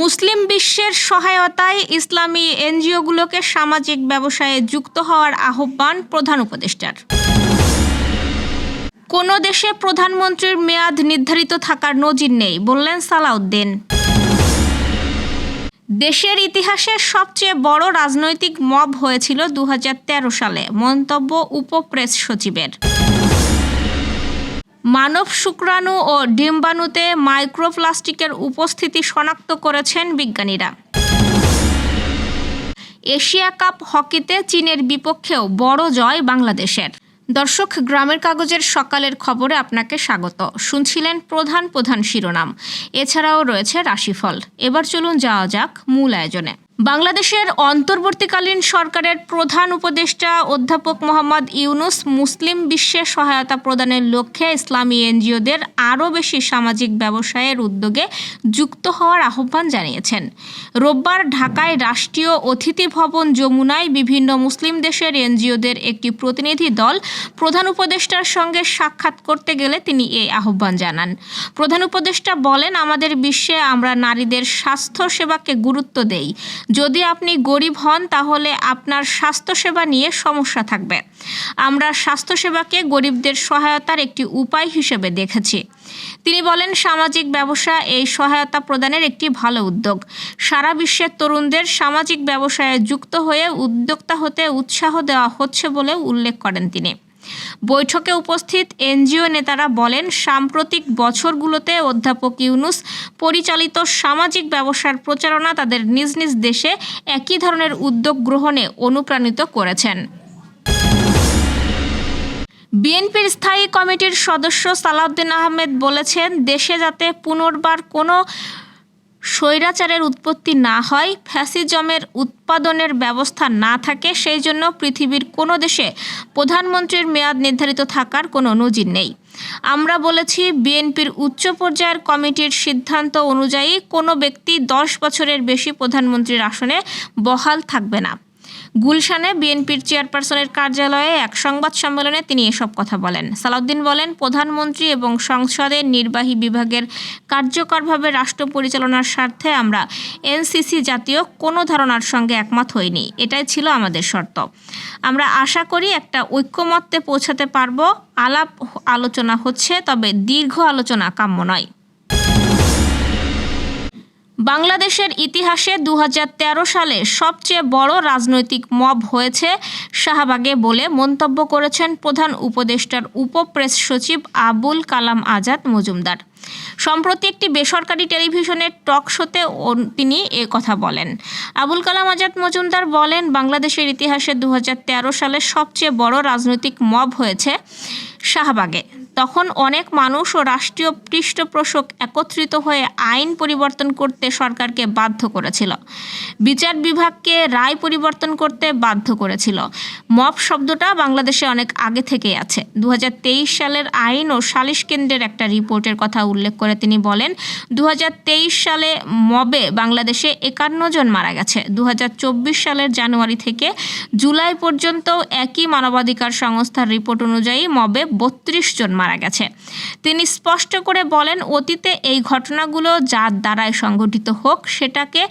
মুসলিম বিশ্বের সহায়তায় ইসলামী এনজিওগুলোকে সামাজিক ব্যবসায়ে যুক্ত হওয়ার আহ্বান প্রধান উপদেষ্টার। কোনো দেশে প্রধানমন্ত্রীর মেয়াদ নির্ধারিত থাকার নজির নেই, বললেন সালাউদ্দিন। দেশের ইতিহাসে সবচেয়ে বড় রাজনৈতিক মব হয়েছিল 2013 সালে, মন্তব্য উপপ্রেস সচিবের। মানব শুক্রাণু ও ডিম্বাণুতে মাইক্রোপ্লাস্টিকের উপস্থিতি শনাক্ত করেছেন বিজ্ঞানীরা। এশিয়া কাপ হকিতে চীনের বিপক্ষেও বড় জয় বাংলাদেশের। দর্শক, গ্রামের কাগজের সকালের খবরে আপনাকে স্বাগত। শুনছিলেন প্রধান শিরোনাম, এছাড়াও রয়েছে রাশিফল। এবার চলুন যাওয়া যাক মূল আয়োজনে। বাংলাদেশের অন্তর্বর্তীকালীন সরকারের প্রধান উপদেষ্টা অধ্যাপক মোহাম্মদ ইউনূস মুসলিম বিশ্বে সহায়তা প্রদানের লক্ষ্যে ইসলামী এনজিওদের আরও বেশি সামাজিক ব্যবসায়ের উদ্যোগে যুক্ত হওয়ার আহ্বান জানিয়েছেন। রোববার ঢাকায় রাষ্ট্রীয় অতিথি ভবন যমুনায় বিভিন্ন মুসলিম দেশের এনজিওদের একটি প্রতিনিধি দল প্রধান উপদেষ্টার সঙ্গে সাক্ষাৎ করতে গেলে তিনি এই আহ্বান জানান। প্রধান উপদেষ্টা বলেন, আমাদের বিশ্বে আমরা নারীদের স্বাস্থ্য সেবাকে গুরুত্ব দেই। যদি আপনি গরিব হন তাহলে আপনার স্বাস্থ্যসেবা নিয়ে সমস্যা থাকবে। আমরা স্বাস্থ্যসেবাকে গরিবদের সহায়তার একটি উপায় হিসেবে দেখেছি। তিনি বলেন, সামাজিক ব্যবসা এই সহায়তা প্রদানের একটি ভালো উদ্যোগ। সারা বিশ্বের তরুণদের সামাজিক ব্যবসায় যুক্ত হয়ে উদ্যোক্তা হতে উৎসাহ দেওয়া হচ্ছে বলেও উল্লেখ করেন তিনি। বৈঠকে উপস্থিত এনজিও নেতারা বলেন, সাম্প্রতিক বছরগুলোতে অধ্যাপক ইউনূস পরিচালিত সামাজিক ব্যবসার প্রচারণা তাদের নিজ নিজ দেশে একই ধরনের উদ্যোগ গ্রহণে অনুপ্রাণিত করেছেন। বিএনপির স্থায়ী কমিটির সদস্য সালাউদ্দিন আহমেদ বলেছেন, দেশে যাতে পুনর্বার কোনো স্বৈরাচারের উৎপত্তি না হয়, ফ্যাসিজমের উৎপাদনের ব্যবস্থা না থাকে, সেই জন্য পৃথিবীর কোনো দেশে প্রধানমন্ত্রীর মেয়াদ নির্ধারিত থাকার কোনো নজির নেই। আমরা বলেছি, বিএনপির উচ্চ পর্যায়ের কমিটির সিদ্ধান্ত অনুযায়ী কোনো ব্যক্তি 10 বছরের বেশি প্রধানমন্ত্রীর আসনে বহাল থাকবে না। গুলশানে বিএনপির চেয়ারপারসনের কার্যালয়ে এক সংবাদ সম্মেলনে তিনি এসব কথা বলেন। সালাউদ্দিন বলেন, প্রধানমন্ত্রী এবং সংসদের নির্বাহী বিভাগের কার্যকরভাবে রাষ্ট্র পরিচালনার স্বার্থে আমরা এনসিসি জাতীয় কোনো ধারণার সঙ্গে একমত হইনি। এটাই ছিল আমাদের শর্ত। আমরা আশা করি একটা ঐক্যমত্যে পৌঁছাতে পারব। আলাপ আলোচনা হচ্ছে, তবে দীর্ঘ আলোচনা কাম্য নয়। বাংলাদেশের ইতিহাসে 2013 সালে সবচেয়ে বড় রাজনৈতিক মব হয়েছে শাহবাগে বলে মন্তব্য করেছেন প্রধান উপদেষ্টার উপপ্রেস সচিব আবুল কালাম আজাদ মজুমদার। সম্প্রতি একটি বেসরকারি টেলিভিশনের টক শোতে তিনি এ কথা বলেন। আবুল কালাম আজাদ মজুমদার বলেন, বাংলাদেশের ইতিহাসে 2013 সালে সবচেয়ে বড় রাজনৈতিক মব হয়েছে শাহবাগে। তখন অনেক মানুষ ও রাষ্ট্রীয় পৃষ্ঠপোষক একত্রিত হয়ে আইন পরিবর্তন করতে সরকারকে বাধ্য করেছিল, বিচার বিভাগকে রায় পরিবর্তন করতে বাধ্য করেছিল। মব শব্দটা বাংলাদেশে অনেক আগে থেকেই আছে। 2023 সালের আইন ও সালিশ কেন্দ্রের একটা রিপোর্টের কথা উল্লেখ করে তিনি বলেন, 2023 সালে মবে বাংলাদেশে 51 জন মারা গেছে। 2024 সালের জানুয়ারি থেকে জুলাই পর্যন্ত একই মানবাধিকার সংস্থার রিপোর্ট অনুযায়ী মবে 32 জন মারা গেছে। তিনি স্পষ্ট করে বলেন, অতীতে এই ঘটনাগুলো যার দ্বারাই সংঘটিত হোক, সেটাকে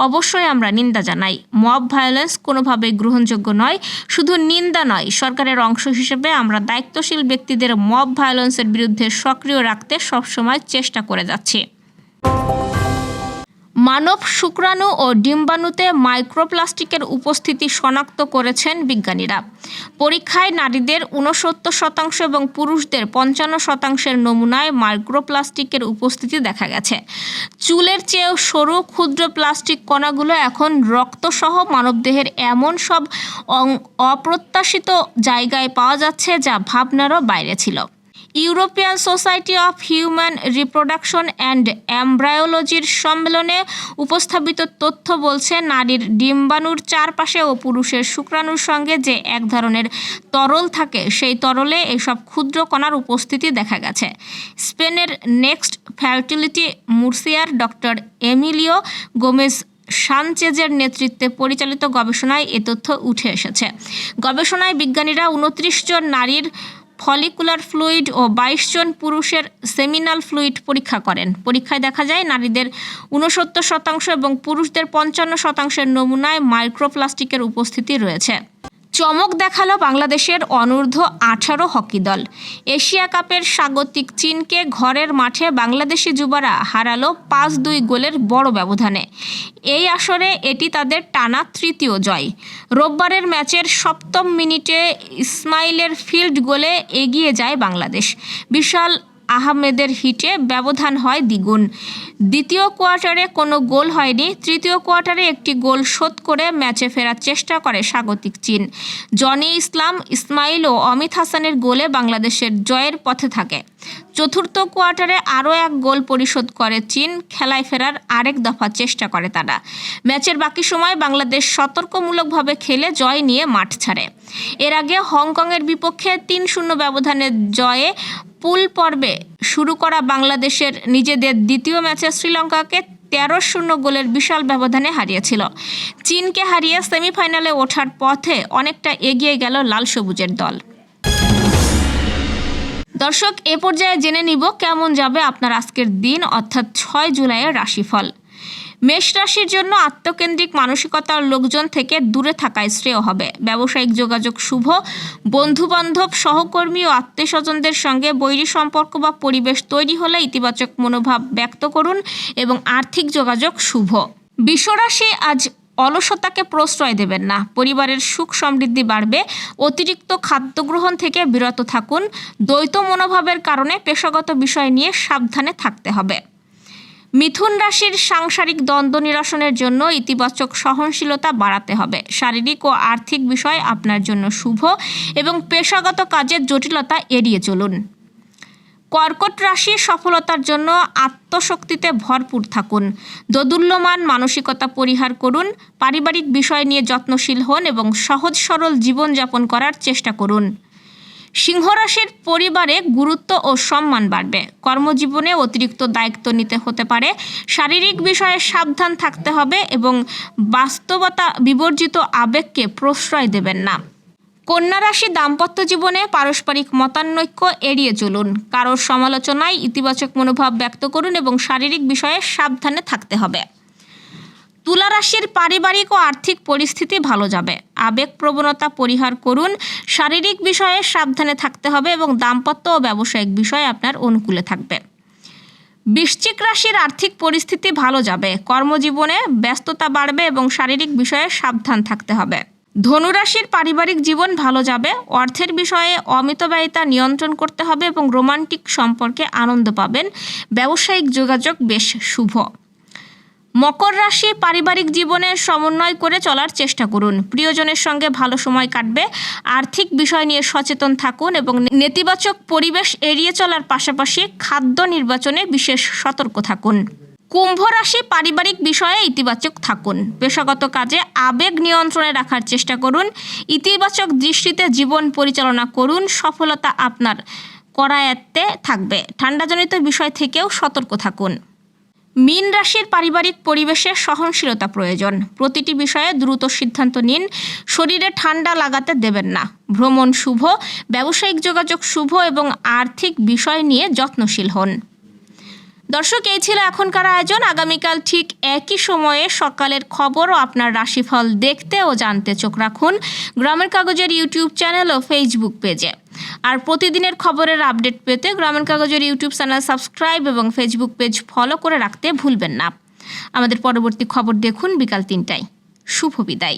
অবশ্যই আমরা নিন্দা জানাই। মব ভায়োলেন্স কোনোভাবেই গ্রহণযোগ্য নয়। শুধু নিন্দা নয়, সরকারের অংশ হিসেবে আমরা দায়িত্বশীল ব্যক্তিদের মব ভায়োলেন্সের বিরুদ্ধে সক্রিয় রাখতে সবসময় চেষ্টা করে যাচ্ছি। মানব শুক্রাণু ও ডিম্বাণুতে মাইক্রোপ্লাস্টিকের উপস্থিতি শনাক্ত করেছেন বিজ্ঞানীরা। পরীক্ষায় নারীদের 69% এবং পুরুষদের 55% নমুনায় মাইক্রোপ্লাস্টিকের উপস্থিতি দেখা গেছে। চুলের চেয়েও সরু ক্ষুদ্র প্লাস্টিক কণাগুলো এখন রক্তসহ মানবদেহের এমন সব অপ্রত্যাশিত জায়গায় পাওয়া যাচ্ছে যা ভাবনারও বাইরে ছিল। European society of human reproduction and এমব্রায়োলজির সম্মেলনে উপস্থাপিত তথ্য বলছে, নারীর ডিম্বাণুর চারপাশে ও পুরুষের শুক্রাণুর সঙ্গে যে এক ধরনের তরল থাকে, সেই তরলে এসব ক্ষুদ্র কণার উপস্থিতি দেখা গেছে। স্পেনের নেক্সট ফার্টিলিটি মুরসিয়ার ডক্টর এমিলিও গোমেজ সানচেজের নেতৃত্বে পরিচালিত গবেষণায় এ তথ্য উঠে এসেছে। গবেষণায় বিজ্ঞানীরা 29 জন নারীর ফলিকুলার ফ্লুইড ও 22 জন পুরুষের সেমিনাল ফ্লুইড পরীক্ষা করেন। পরীক্ষায় দেখা যায় নারীদের 69% এবং পুরুষদের 55% নমুনায় মাইক্রোপ্লাস্টিকের উপস্থিতি রয়েছে। চমক দেখালো বাংলাদেশের অনূর্ধ্ব 18 হকি দল। এশিয়া কাপের স্বাগতিক চীনকে ঘরের মাঠে বাংলাদেশি যুবারা হারালো 5-2 গোলের বড় ব্যবধানে। এই আসরে এটি তাদের টানা তৃতীয় জয়। রোববারের ম্যাচের 7ম মিনিটে ইসমাইলের ফিল্ড গোলে এগিয়ে যায় বাংলাদেশ। বিশাল আহমেদের হিটে ব্যবধান হয় দ্বিগুণ। দ্বিতীয় কোয়ার্টারে কোনো গোল হয়নি। তৃতীয় কোয়ার্টারে একটি গোল শোধ করে ম্যাচে ফেরার চেষ্টা করে স্বাগতিক চীন। জনি ইসলাম, ইসমাইল ও অমিত হাসানের গোলে বাংলাদেশের জয়ের পথে থাকে। চতুর্থ কোয়ার্টারে আরও এক গোল পরিশোধ করে চীন। খেলায় ফেরার আরেক দফা চেষ্টা করে তারা। ম্যাচের বাকি সময় বাংলাদেশ সতর্কমূলকভাবে খেলে জয় নিয়ে মাঠ ছাড়ে। এর আগে হংকংয়ের বিপক্ষে 3-0 ব্যবধানের জয়ে পুল পর্বে শুরু করা বাংলাদেশের নিজেদের দ্বিতীয় ম্যাচে শ্রীলঙ্কাকে 13-0 গোলের বিশাল ব্যবধানে হারিয়েছিল। চীনকে হারিয়ে সেমিফাইনালে ওঠার পথে অনেকটা এগিয়ে গেল লাল সবুজের দল। দর্শক, এ পর্যায়ে জেনে নিব কেমন যাবে আপনার আজকের দিন অর্থাৎ 6 জুলাইয়ের রাশিফল। মেষ রাশির জন্য আত্মকেন্দ্রিক মানসিকতার লোকজন থেকে দূরে থাকায় শ্রেয় হবে। ব্যবসায়িক যোগাযোগ শুভ। বন্ধুবান্ধব, সহকর্মী ও আত্মীয়স্বজনদের সঙ্গে বৈরী সম্পর্ক বা পরিবেশ তৈরি হলে ইতিবাচক মনোভাব ব্যক্ত করুন এবং আর্থিক যোগাযোগ শুভ। বৃষ রাশি, আজ অলসতাকে প্রশ্রয় দেবেন না। পরিবারের সুখ সমৃদ্ধি বাড়বে। অতিরিক্ত খাদ্য গ্রহণ থেকে বিরত থাকুন। দ্বৈত মনোভাবের কারণে পেশাগত বিষয় নিয়ে সাবধানে থাকতে হবে। মিথুন রাশির সাংসারিক দ্বন্দ্ব নিরসনের জন্য ইতিবাচক সহনশীলতা বাড়াতে হবে। শারীরিক ও আর্থিক বিষয় আপনার জন্য শুভ এবং পেশাগত কাজের জটিলতা এড়িয়ে চলুন। কর্কট রাশি, সফলতার জন্য আত্মশক্তিতে ভরপুর থাকুন। দোদুল্যমান মানসিকতা পরিহার করুন। পারিবারিক বিষয় নিয়ে যত্নশীল হন এবং সহজ সরল জীবনযাপন করার চেষ্টা করুন। সিংহ রাশির পরিবারে গুরুত্ব ও সম্মান বাড়বে। কর্মজীবনে অতিরিক্ত দায়িত্ব নিতে হতে পারে। শারীরিক বিষয়ে সাবধান থাকতে হবে এবং বাস্তবতা বিবর্জিত আবেগকে প্রশ্রয় দেবেন না। কন্যা রাশি, দাম্পত্য জীবনে পারস্পরিক মতানৈক্য এড়িয়ে চলুন। কারোর সমালোচনায় ইতিবাচক মনোভাব ব্যক্ত করুন এবং শারীরিক বিষয়ে সাবধানে থাকতে হবে। তুলা রাশির পারিবারিক ও আর্থিক পরিস্থিতি ভালো যাবে। আবেগ প্রবণতা পরিহার করুন। শারীরিক বিষয়ে সাবধানে থাকতে হবে এবং দাম্পত্য ও ব্যবসায়িক বিষয় আপনার অনুকূলে থাকবে। বৃশ্চিক রাশির আর্থিক পরিস্থিতি ভালো যাবে। কর্মজীবনে ব্যস্ততা বাড়বে এবং শারীরিক বিষয়ে সাবধান থাকতে হবে। ধনুরাশির পারিবারিক জীবন ভালো যাবে। অর্থের বিষয়ে অমিতব্যয়িতা নিয়ন্ত্রণ করতে হবে এবং রোমান্টিক সম্পর্কে আনন্দ পাবেন। ব্যবসায়িক যোগাযোগ বেশ শুভ। মকর রাশি, পারিবারিক জীবনে সমন্বয় করে চলার চেষ্টা করুন। প্রিয়জনের সঙ্গে ভালো সময় কাটবে। আর্থিক বিষয় নিয়ে সচেতন থাকুন এবং নেতিবাচক পরিবেশ এড়িয়ে চলার পাশাপাশি খাদ্য নির্বাচনে বিশেষ সতর্ক থাকুন। কুম্ভ রাশি, পারিবারিক বিষয়ে ইতিবাচক থাকুন। পেশাগত কাজে আবেগ নিয়ন্ত্রণে রাখার চেষ্টা করুন। ইতিবাচক দৃষ্টিতে জীবন পরিচালনা করুন। সফলতা আপনার করায়ত্তে থাকবে। ঠান্ডাজনিত বিষয় থেকেও সতর্ক থাকুন। মীন রাশির পারিবারিক পরিবেশে সহনশীলতা প্রয়োজন। প্রতিটি বিষয়ে দ্রুত সিদ্ধান্ত নিন। শরীরে ঠান্ডা লাগাতে দেবেন না। ভ্রমণ শুভ। ব্যবসায়িক যোগাযোগ শুভ এবং আর্থিক বিষয় নিয়ে যত্নশীল হন। দর্শক, এই ছিল এখনকার আয়োজন। আগামীকাল ঠিক একই সময়ে সকালের খবর ও আপনার রাশিফল দেখতে ও জানতে চোখ রাখুন গ্রামের কাগজের ইউটিউব চ্যানেল ও ফেসবুক পেজে। আর প্রতিদিনের খবরের আপডেট পেতে গ্রামের কাগজের ইউটিউব চ্যানেল সাবস্ক্রাইব এবং ফেসবুক পেজ ফলো করে রাখতে ভুলবেন না। আমাদের পরবর্তী খবর দেখুন বিকাল 3টায়। শুভ বিদায়।